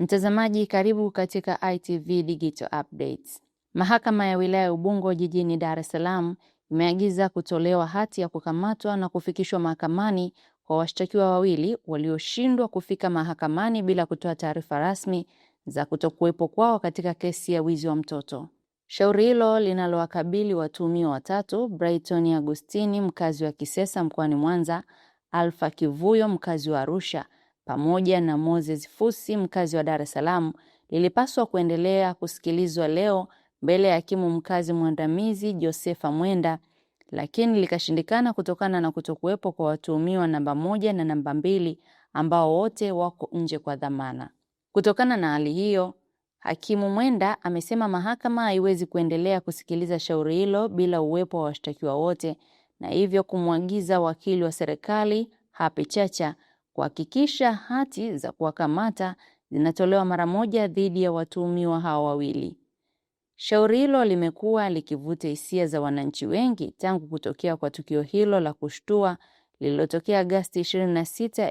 Mtazamaji, karibu katika ITV Digital Updates. Mahakama ya wilaya ya Ubungo jijini Dar es Salaam imeagiza kutolewa hati ya kukamatwa na kufikishwa mahakamani kwa washtakiwa wawili walioshindwa kufika mahakamani bila kutoa taarifa rasmi za kutokuwepo kwao katika kesi ya wizi wa mtoto. Shauri hilo linalowakabili watuhumiwa watatu, Brighton Agustini mkazi wa Kisesa mkoani Mwanza, Alpha Kivuyo mkazi wa Arusha, pamoja na Moses Fusi mkazi wa Dar es Salaam, lilipaswa kuendelea kusikilizwa leo mbele ya hakimu mkazi mwandamizi Josepha Mwenda, lakini likashindikana kutokana na kutokuwepo kwa watuhumiwa namba 1 na namba 2 ambao wote wako nje kwa dhamana. Kutokana na hali hiyo, hakimu Mwenda amesema mahakama haiwezi kuendelea kusikiliza shauri hilo bila uwepo wa washtakiwa wote, na hivyo kumwagiza wakili wa serikali Happy Chacha kuhakikisha hati za kuwakamata zinatolewa mara moja dhidi ya watuhumiwa hao wawili. Shauri hilo limekuwa likivuta hisia za wananchi wengi tangu kutokea kwa tukio hilo la kushtua lililotokea Agosti 26,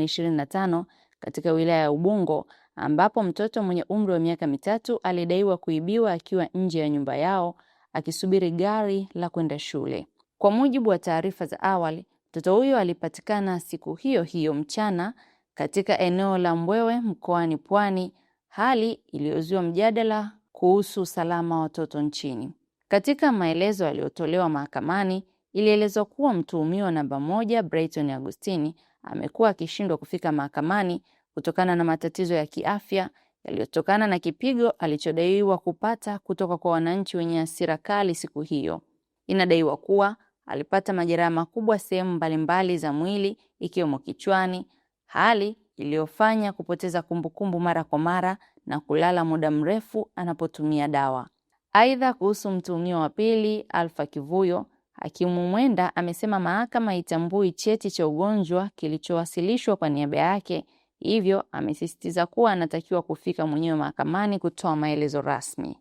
2025 katika wilaya ya Ubungo, ambapo mtoto mwenye umri wa miaka 3 alidaiwa kuibiwa akiwa nje ya nyumba yao akisubiri gari la kwenda shule. Kwa mujibu wa taarifa za awali, mtoto huyo alipatikana siku hiyo hiyo mchana katika eneo la Mbwewe mkoani Pwani, hali iliyozua mjadala kuhusu usalama wa watoto nchini. Katika maelezo yaliyotolewa mahakamani, ilielezwa kuwa mtuhumiwa namba 1 Brighton Agustini amekuwa akishindwa kufika mahakamani kutokana na matatizo ya kiafya yaliyotokana na kipigo alichodaiwa kupata kutoka kwa wananchi wenye hasira kali siku hiyo. Inadaiwa kuwa alipata majeraha makubwa sehemu mbalimbali za mwili ikiwemo kichwani, hali iliyofanya kupoteza kumbukumbu mara kwa mara na kulala muda mrefu anapotumia dawa. Aidha, kuhusu mtuhumiwa wa pili Alpha Kivuyo, hakimu Mwenda amesema mahakama haitambui cheti cha ugonjwa kilichowasilishwa kwa niaba yake, hivyo amesisitiza kuwa anatakiwa kufika mwenyewe mahakamani kutoa maelezo rasmi.